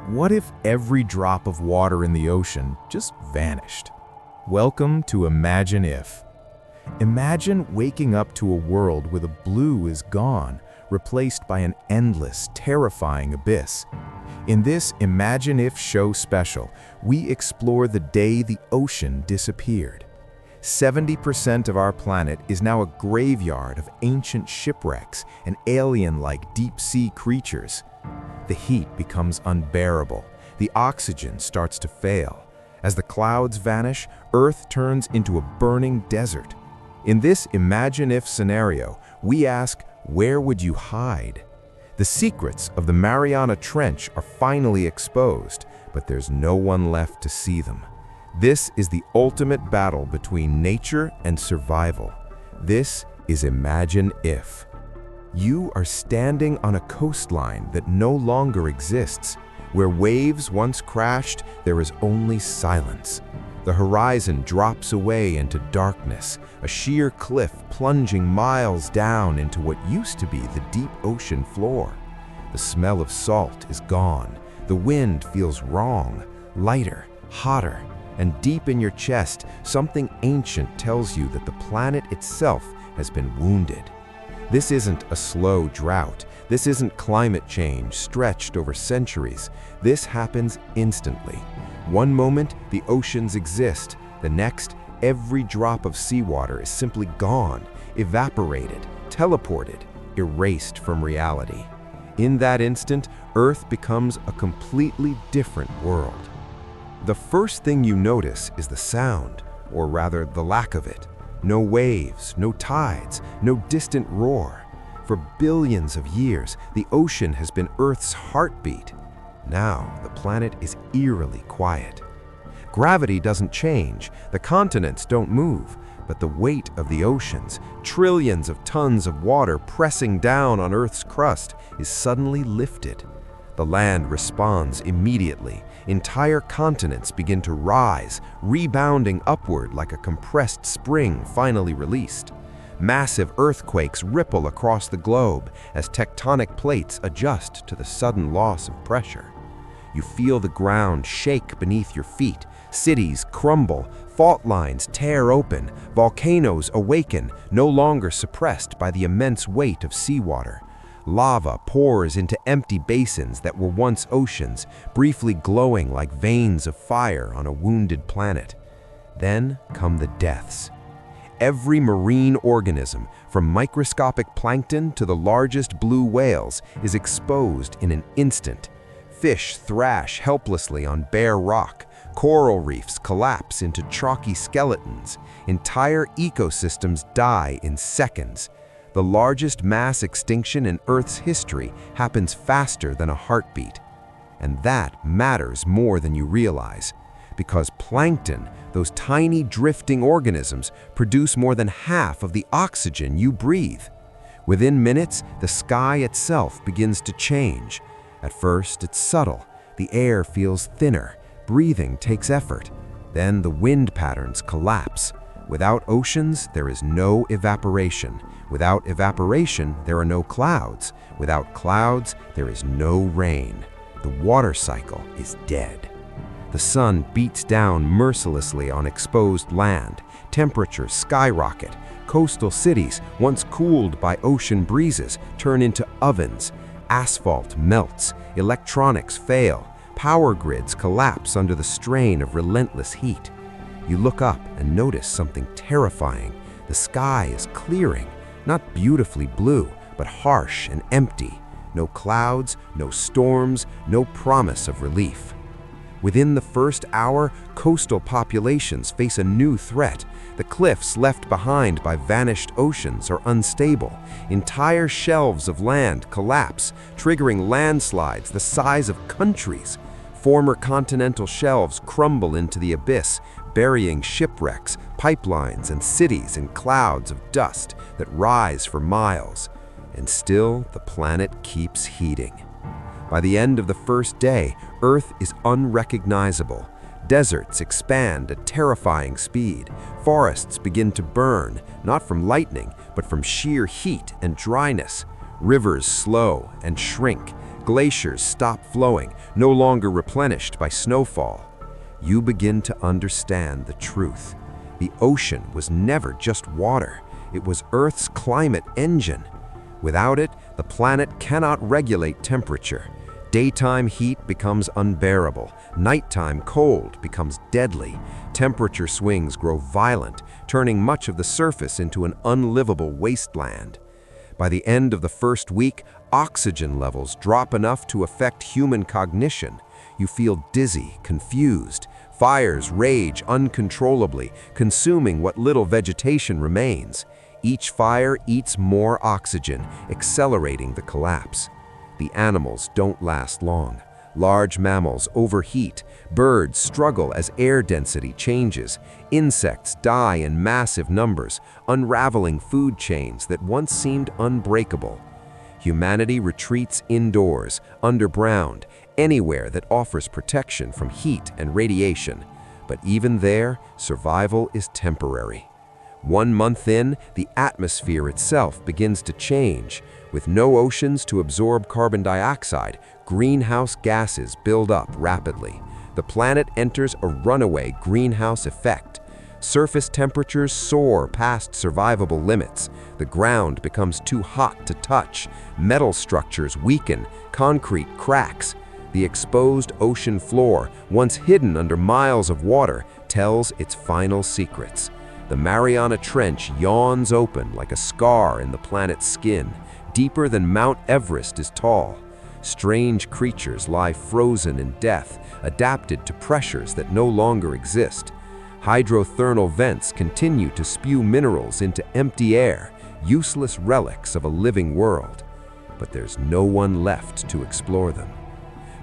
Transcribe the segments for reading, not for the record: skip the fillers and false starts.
What if every drop of water in the ocean just vanished? Welcome to Imagine If. Imagine waking up to a world where the blue is gone, replaced by an endless, terrifying abyss. In this Imagine If show special, we explore the day the ocean disappeared. 70% of our planet is now a graveyard of ancient shipwrecks and alien-like deep-sea creatures. The heat becomes unbearable. The oxygen starts to fail. As the clouds vanish, Earth turns into a burning desert. In this Imagine If scenario, we ask, where would you hide? The secrets of the Mariana Trench are finally exposed, but there's no one left to see them. This is the ultimate battle between nature and survival. This is Imagine If. You are standing on a coastline that no longer exists. Where waves once crashed, there is only silence. The horizon drops away into darkness, a sheer cliff plunging miles down into what used to be the deep ocean floor. The smell of salt is gone. The wind feels wrong, lighter, hotter, and deep in your chest, something ancient tells you that the planet itself has been wounded. This isn't a slow drought. This isn't climate change stretched over centuries. This happens instantly. One moment, the oceans exist. The next, every drop of seawater is simply gone, evaporated, teleported, erased from reality. In that instant, Earth becomes a completely different world. The first thing you notice is the sound, or rather the lack of it. No waves, no tides, no distant roar. For billions of years, the ocean has been Earth's heartbeat. Now, the planet is eerily quiet. Gravity doesn't change, the continents don't move, but the weight of the oceans, trillions of tons of water pressing down on Earth's crust, is suddenly lifted. The land responds immediately. Entire continents begin to rise, rebounding upward like a compressed spring finally released. Massive earthquakes ripple across the globe as tectonic plates adjust to the sudden loss of pressure. You feel the ground shake beneath your feet, cities crumble, fault lines tear open, volcanoes awaken, no longer suppressed by the immense weight of seawater. Lava pours into empty basins that were once oceans, briefly glowing like veins of fire on a wounded planet. Then come the deaths. Every marine organism, from microscopic plankton to the largest blue whales, is exposed in an instant. Fish thrash helplessly on bare rock. Coral reefs collapse into chalky skeletons. Entire ecosystems die in seconds. The largest mass extinction in Earth's history happens faster than a heartbeat. And that matters more than you realize, because plankton, those tiny drifting organisms, produce more than half of the oxygen you breathe. Within minutes, the sky itself begins to change. At first, it's subtle. The air feels thinner. Breathing takes effort. Then the wind patterns collapse. Without oceans, there is no evaporation. Without evaporation, there are no clouds. Without clouds, there is no rain. The water cycle is dead. The sun beats down mercilessly on exposed land. Temperatures skyrocket. Coastal cities, once cooled by ocean breezes, turn into ovens. Asphalt melts. Electronics fail. Power grids collapse under the strain of relentless heat. You look up and notice something terrifying. The sky is clearing, not beautifully blue, but harsh and empty. No clouds, no storms, no promise of relief. Within the first hour, coastal populations face a new threat. The cliffs left behind by vanished oceans are unstable. Entire shelves of land collapse, triggering landslides the size of countries. Former continental shelves crumble into the abyss, burying shipwrecks, pipelines, and cities in clouds of dust that rise for miles. And still, the planet keeps heating. By the end of the first day, Earth is unrecognizable. Deserts expand at terrifying speed. Forests begin to burn, not from lightning, but from sheer heat and dryness. Rivers slow and shrink. Glaciers stop flowing, no longer replenished by snowfall. You begin to understand the truth. The ocean was never just water. It was Earth's climate engine. Without it, the planet cannot regulate temperature. Daytime heat becomes unbearable. Nighttime cold becomes deadly. Temperature swings grow violent, turning much of the surface into an unlivable wasteland. By the end of the first week, oxygen levels drop enough to affect human cognition. You feel dizzy, confused. Fires rage uncontrollably, consuming what little vegetation remains. Each fire eats more oxygen, accelerating the collapse. The animals don't last long. Large mammals overheat. Birds struggle as air density changes. Insects die in massive numbers, unraveling food chains that once seemed unbreakable. Humanity retreats indoors, underground, anywhere that offers protection from heat and radiation. But even there, survival is temporary. 1 month in, the atmosphere itself begins to change. With no oceans to absorb carbon dioxide, greenhouse gases build up rapidly. The planet enters a runaway greenhouse effect. Surface temperatures soar past survivable limits. The ground becomes too hot to touch. Metal structures weaken. Concrete cracks. The exposed ocean floor, once hidden under miles of water, tells its final secrets. The Mariana Trench yawns open like a scar in the planet's skin. Deeper than Mount Everest is tall. Strange creatures lie frozen in death, adapted to pressures that no longer exist. Hydrothermal vents continue to spew minerals into empty air, useless relics of a living world. But there's no one left to explore them.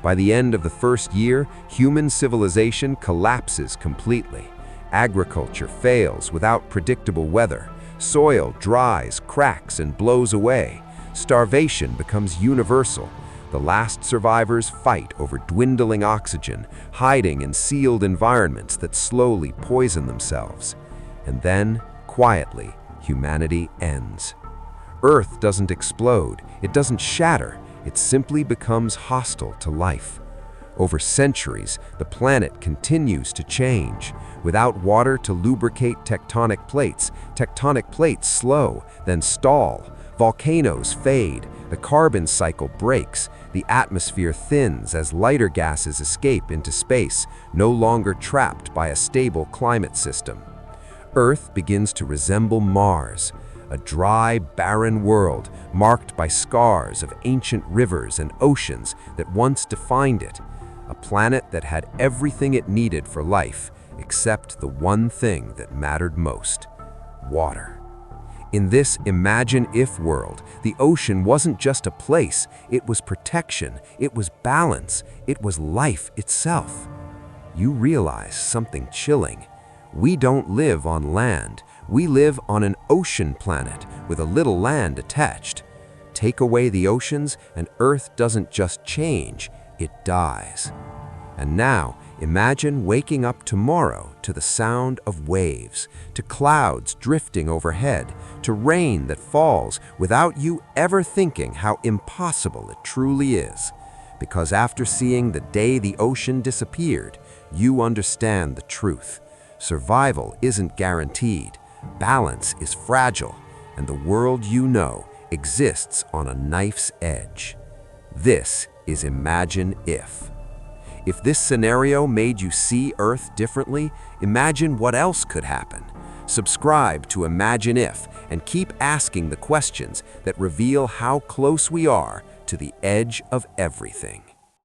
By the end of the first year, human civilization collapses completely. Agriculture fails without predictable weather. Soil dries, cracks, and blows away. Starvation becomes universal. The last survivors fight over dwindling oxygen, hiding in sealed environments that slowly poison themselves. And then, quietly, humanity ends. Earth doesn't explode, it doesn't shatter, it simply becomes hostile to life. Over centuries, the planet continues to change. Without water to lubricate tectonic plates slow, then stall. Volcanoes fade, the carbon cycle breaks, the atmosphere thins as lighter gases escape into space, no longer trapped by a stable climate system. Earth begins to resemble Mars, a dry, barren world marked by scars of ancient rivers and oceans that once defined it. A planet that had everything it needed for life, except the one thing that mattered most: water. In this imagine-if world, the ocean wasn't just a place, it was protection, it was balance, it was life itself. You realize something chilling. We don't live on land, we live on an ocean planet with a little land attached. Take away the oceans and Earth doesn't just change, it dies. And now, imagine waking up tomorrow to the sound of waves, to clouds drifting overhead, to rain that falls without you ever thinking how impossible it truly is. Because after seeing the day the ocean disappeared, you understand the truth. Survival isn't guaranteed, balance is fragile, and the world you know exists on a knife's edge. This is Imagine If. If this scenario made you see Earth differently, imagine what else could happen. Subscribe to Imagine If and keep asking the questions that reveal how close we are to the edge of everything.